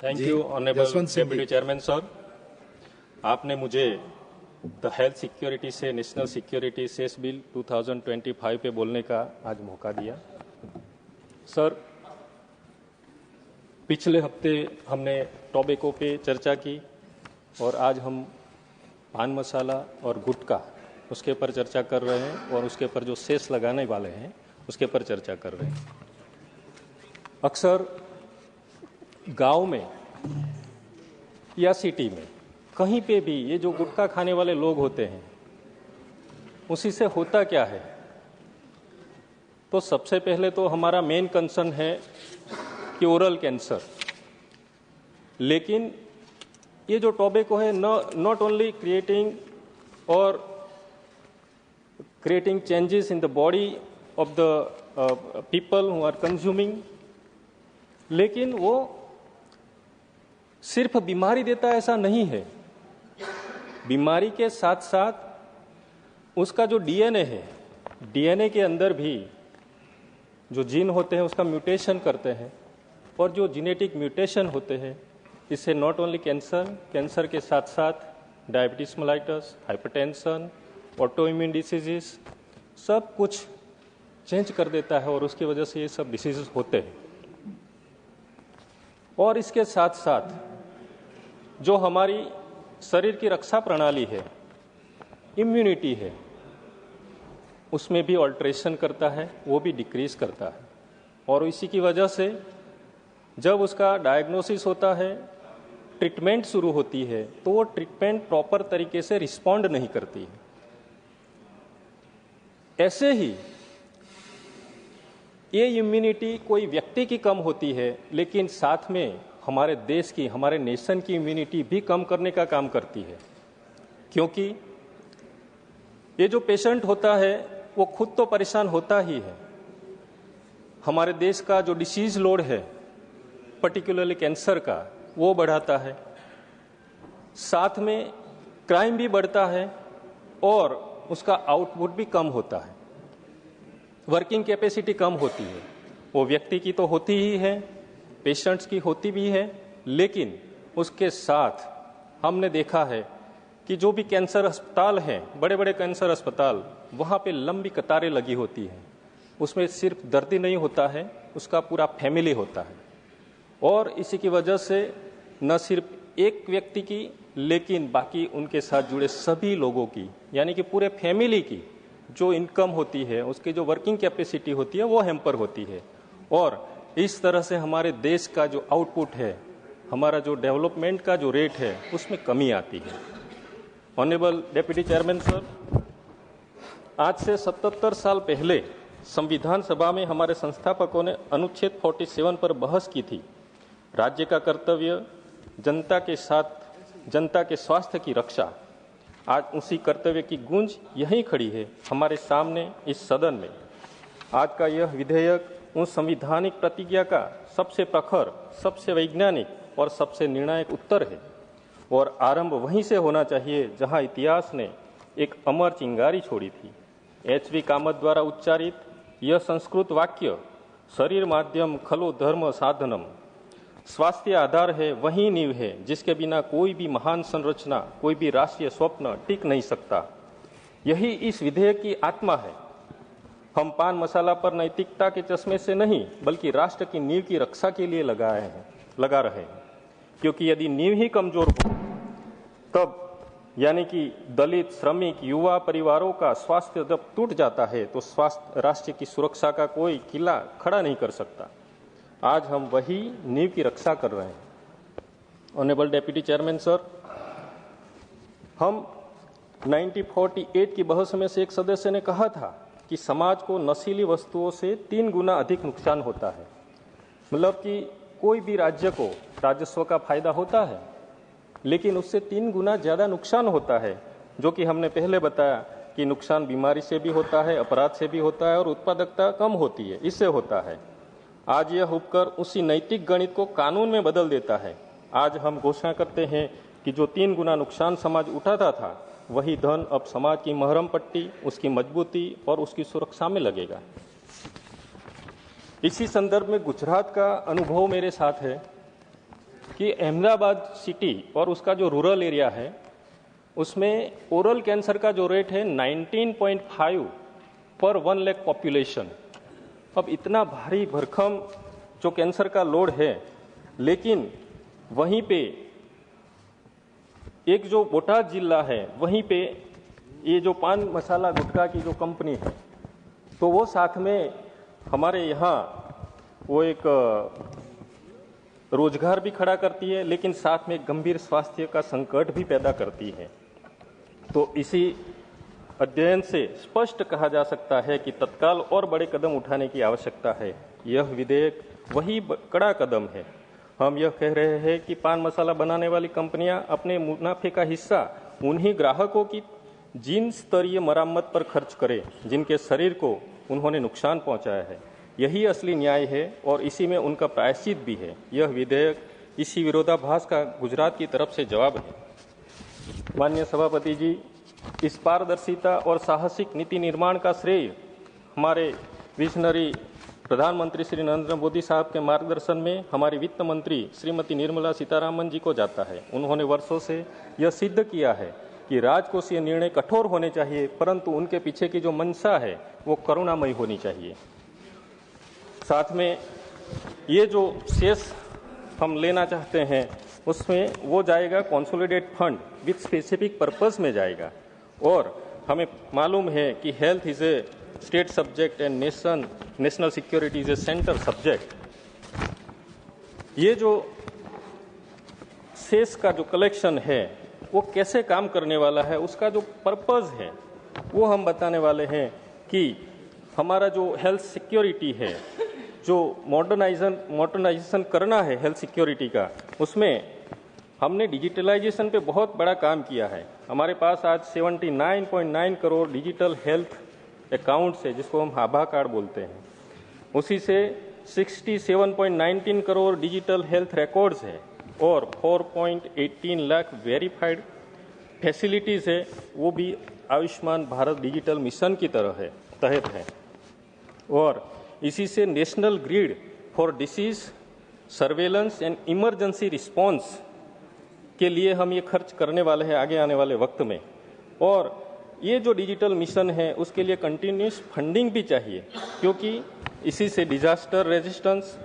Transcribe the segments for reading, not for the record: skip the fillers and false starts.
Thank you honourable deputy chairman sir. आपने मुझे the health security से नेशनल सिक्योरिटी सेस बिल 2025 पे बोलने का आज मौका दिया। सर, पिछले हफ्ते हमने टोबैको पे चर्चा की और आज हम पान मसाला और गुटखा उसके ऊपर चर्चा कर रहे हैं और उसके ऊपर जो सेस लगाने वाले हैं उसके ऊपर चर्चा कर रहे हैं। अक्सर गांव में या सिटी में कहीं पे भी ये जो गुटखा खाने वाले लोग होते हैं उसी से होता क्या है, तो सबसे पहले तो हमारा मेन कंसर्न है कि ओरल कैंसर। लेकिन ये जो टोबैको है not only creating changes in the body of the people who are consuming, लेकिन वो सिर्फ बीमारी देता ऐसा नहीं है। बीमारी के साथ साथ उसका जो डीएनए है, डीएनए के अंदर भी जो जीन होते हैं उसका म्यूटेशन करते हैं और जो जेनेटिक म्यूटेशन होते हैं इससे नॉट ओनली कैंसर के साथ साथ diabetes mellitus, hypertension, autoimmune diseases सब कुछ चेंज कर देता है और उसकी वजह से ये सब डिसीजेस होते हैं। और इसके साथ साथ जो हमारी शरीर की रक्षा प्रणाली है, इम्यूनिटी है, उसमें भी ऑल्ट्रेशन करता है, वो भी डिक्रीज करता है। और इसी की वजह से जब उसका डायग्नोसिस होता है, ट्रीटमेंट शुरू होती है, तो वो ट्रीटमेंट प्रॉपर तरीके से रिस्पॉन्ड नहीं करती है। ऐसे ही ये इम्यूनिटी कोई व्यक्ति की कम होती है, लेकिन साथ में हमारे देश की, हमारे नेशन की इम्यूनिटी भी कम करने का काम करती है। क्योंकि ये जो पेशेंट होता है वो खुद तो परेशान होता ही है, हमारे देश का जो डिसीज लोड है पर्टिकुलरली कैंसर का वो बढ़ाता है, साथ में क्राइम भी बढ़ता है और उसका आउटपुट भी कम होता है, वर्किंग कैपेसिटी कम होती है। वो व्यक्ति की तो होती ही है, पेशेंट्स की होती भी है, लेकिन उसके साथ हमने देखा है कि जो भी कैंसर अस्पताल हैं, बड़े बड़े कैंसर अस्पताल, वहाँ पे लंबी कतारें लगी होती हैं। उसमें सिर्फ दर्दी नहीं होता है, उसका पूरा फैमिली होता है। और इसी की वजह से न सिर्फ एक व्यक्ति की, लेकिन बाकी उनके साथ जुड़े सभी लोगों की, यानी कि पूरे फैमिली की जो इनकम होती है, उसकी जो वर्किंग कैपेसिटी होती है वो हैम्पर होती है। और इस तरह से हमारे देश का जो आउटपुट है, हमारा जो डेवलपमेंट का जो रेट है, उसमें कमी आती है। ऑनरेबल डेप्यूटी चेयरमैन सर, आज से 77 साल पहले संविधान सभा में हमारे संस्थापकों ने अनुच्छेद 47 पर बहस की थी। राज्य का कर्तव्य जनता के साथ, जनता के स्वास्थ्य की रक्षा। आज उसी कर्तव्य की गूंज यहीं खड़ी है हमारे सामने इस सदन में। आज का यह विधेयक उस संवैधानिक प्रतिज्ञा का सबसे प्रखर, सबसे वैज्ञानिक और सबसे निर्णायक उत्तर है। और आरंभ वहीं से होना चाहिए जहां इतिहास ने एक अमर चिंगारी छोड़ी थी। एच.वी. कामत द्वारा उच्चारित यह संस्कृत वाक्य, शरीर माध्यम खलो धर्म साधनम, स्वास्थ्य आधार है, वही नींव है जिसके बिना कोई भी महान संरचना, कोई भी राष्ट्रीय स्वप्न टिक नहीं सकता। यही इस विधेयक की आत्मा है। हम पान मसाला पर नैतिकता के चश्मे से नहीं, बल्कि राष्ट्र की नींव की रक्षा के लिए लगा रहे हैं। क्योंकि यदि नींव ही कमजोर हो, तब यानी कि दलित, श्रमिक, युवा परिवारों का स्वास्थ्य जब टूट जाता है, तो स्वास्थ्य राष्ट्र की सुरक्षा का कोई किला खड़ा नहीं कर सकता। आज हम वही नींव की रक्षा कर रहे हैं। ऑनरेबल डेप्यूटी चेयरमैन सर, हम 1948 की बहस में से एक सदस्य ने कहा था कि समाज को नशीली वस्तुओं से 3 गुना अधिक नुकसान होता है। मतलब कि कोई भी राज्य को राजस्व का फायदा होता है, लेकिन उससे 3 गुना ज्यादा नुकसान होता है, जो कि हमने पहले बताया कि नुकसान बीमारी से भी होता है, अपराध से भी होता है और उत्पादकता कम होती है, इससे होता है। आज यह उपकर उसी नैतिक गणित को कानून में बदल देता है। आज हम घोषणा करते हैं कि जो 3 गुना नुकसान समाज उठाता था, वही धन अब समाज की महरम पट्टी, उसकी मजबूती और उसकी सुरक्षा में लगेगा। इसी संदर्भ में गुजरात का अनुभव मेरे साथ है। कि अहमदाबाद सिटी और उसका जो रूरल एरिया है उसमें ओरल कैंसर का जो रेट है 19.5 पर 1 लाख पॉपुलेशन। अब इतना भारी भरकम जो कैंसर का लोड है, लेकिन वहीं पे एक जो बोटाद जिला है वहीं पे ये जो पान मसाला गुटखा की जो कंपनी है, तो वो साथ में हमारे यहाँ वो एक रोजगार भी खड़ा करती है, लेकिन साथ में गंभीर स्वास्थ्य का संकट भी पैदा करती है। तो इसी अध्ययन से स्पष्ट कहा जा सकता है कि तत्काल और बड़े कदम उठाने की आवश्यकता है। यह विधेयक वही कड़ा कदम है। हम यह कह रहे हैं कि पान मसाला बनाने वाली कंपनियां अपने मुनाफे का हिस्सा उन्हीं ग्राहकों की जीन स्तरीय मरम्मत पर खर्च करें जिनके शरीर को उन्होंने नुकसान पहुंचाया है। यही असली न्याय है और इसी में उनका प्रायश्चित भी है। यह विधेयक इसी विरोधाभास का गुजरात की तरफ से जवाब है। माननीय सभापति जी, इस पारदर्शिता और साहसिक नीति निर्माण का श्रेय हमारे विजनरी प्रधानमंत्री श्री नरेंद्र मोदी साहब के मार्गदर्शन में हमारी वित्त मंत्री श्रीमती निर्मला सीतारामन जी को जाता है। उन्होंने वर्षों से यह सिद्ध किया है कि राजकोषीय निर्णय कठोर होने चाहिए, परंतु उनके पीछे की जो मंशा है वो करुणामयी होनी चाहिए। साथ में ये जो शेष हम लेना चाहते हैं उसमें वो जाएगा consolidate fund with specific purpose में जाएगा। और हमें मालूम है कि health is a state subject and national security is a centre subject. ये जो शेष का जो कलेक्शन है वो कैसे काम करने वाला है, उसका जो पर्पस है वो हम बताने वाले हैं कि हमारा जो हेल्थ सिक्योरिटी है, जो मॉडर्नाइजेशन करना है हेल्थ सिक्योरिटी का, उसमें हमने डिजिटलाइजेशन पे बहुत बड़ा काम किया है। हमारे पास आज 79.9 करोड़ डिजिटल हेल्थ अकाउंट्स है, जिसको हम आभा कार्ड बोलते हैं। उसी से 67.19 करोड़ डिजिटल हेल्थ रिकॉर्ड्स है और 4.18 लाख वेरीफाइड फैसिलिटीज़ है, वो भी आयुष्मान भारत डिजिटल मिशन की तरह है तहत है। और इसी से national grid for disease surveillance and emergency response के लिए हम ये खर्च करने वाले हैं आगे आने वाले वक्त में। और ये जो डिजिटल मिशन है उसके लिए कंटिन्यूस फंडिंग भी चाहिए, क्योंकि इसी से disaster resistance,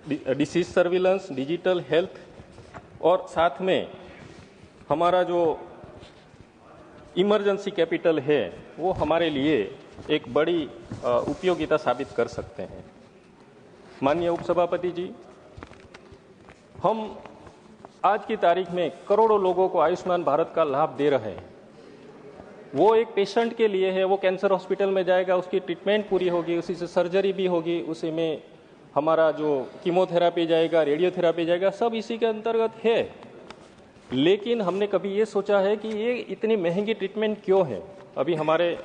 disease surveillance, digital health और साथ में हमारा जो इमरजेंसी कैपिटल है वो हमारे लिए एक बड़ी उपयोगिता साबित कर सकते हैं। माननीय उपसभापति जी, हम आज की तारीख में करोड़ों लोगों को आयुष्मान भारत का लाभ दे रहे हैं। वो एक पेशेंट के लिए है, वो कैंसर हॉस्पिटल में जाएगा, उसकी ट्रीटमेंट पूरी होगी, उसी से सर्जरी भी होगी, उसी में हमारा जो कीमोथेरापी जाएगा, रेडियोथेरापी जाएगा, सब इसी के अंतर्गत है। लेकिन हमने कभी ये सोचा है कि ये इतनी महंगी ट्रीटमेंट क्यों है? अभी हमारे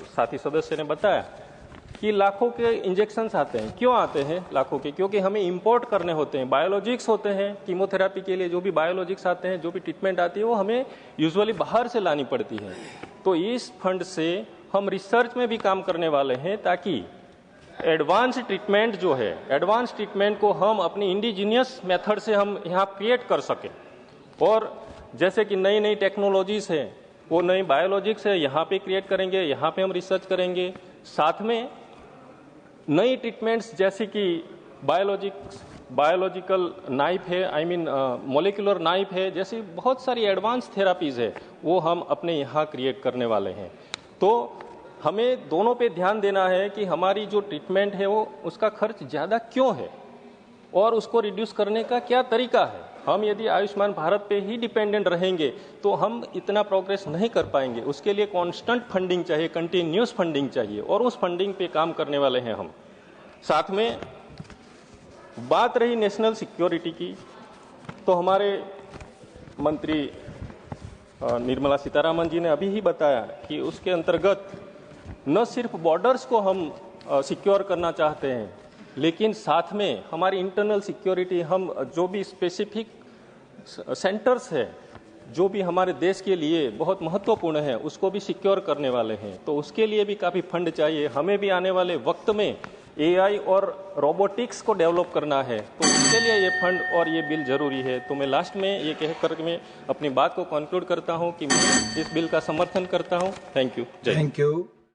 साथी सदस्य ने बताया कि लाखों के इंजेक्शन्स आते हैं। क्यों आते हैं लाखों के? क्योंकि हमें इंपोर्ट करने होते हैं, बायोलॉजिक्स होते हैं। कीमोथेरापी के लिए जो भी बायोलॉजिक्स आते हैं, जो भी ट्रीटमेंट आती है, वो हमें यूजुअली बाहर से लानी पड़ती है। तो इस फंड से हम रिसर्च में भी काम करने वाले हैं, ताकि एडवांस ट्रीटमेंट जो है, एडवांस ट्रीटमेंट को हम अपनी इंडिजीनियस मेथड से हम यहाँ क्रिएट कर सकें। और जैसे कि नई नई टेक्नोलॉजीज है, वो नई बायोलॉजिक्स है, यहाँ पे क्रिएट करेंगे, यहाँ पे हम रिसर्च करेंगे। साथ में नई ट्रीटमेंट्स जैसे कि बायोलॉजिकल नाइफ है, मॉलिक्यूलर नाइफ है, जैसी बहुत सारी एडवांस थेरापीज है, वो हम अपने यहाँ क्रिएट करने वाले हैं। तो हमें दोनों पे ध्यान देना है कि हमारी जो ट्रीटमेंट है वो उसका खर्च ज़्यादा क्यों है और उसको रिड्यूस करने का क्या तरीका है। हम यदि आयुष्मान भारत पे ही डिपेंडेंट रहेंगे तो हम इतना प्रोग्रेस नहीं कर पाएंगे। उसके लिए कांस्टेंट फंडिंग चाहिए, कंटिन्यूस फंडिंग चाहिए, और उस फंडिंग पे काम करने वाले हैं हम। साथ में बात रही नेशनल सिक्योरिटी की, तो हमारे मंत्री निर्मला सीतारामन जी ने अभी ही बताया कि उसके अंतर्गत न सिर्फ बॉर्डर्स को हम सिक्योर करना चाहते हैं, लेकिन साथ में हमारी इंटरनल सिक्योरिटी, हम जो भी स्पेसिफिक सेंटर्स है जो भी हमारे देश के लिए बहुत महत्वपूर्ण है, उसको भी सिक्योर करने वाले हैं। तो उसके लिए भी काफ़ी फंड चाहिए। हमें भी आने वाले वक्त में एआई और रोबोटिक्स को डेवलप करना है, तो इसके लिए ये फंड और ये बिल जरूरी है। तो मैं लास्ट में ये कहकर मैं अपनी बात को कंक्लूड करता हूँ कि मैं इस बिल का समर्थन करता हूँ। Thank you. Thank you.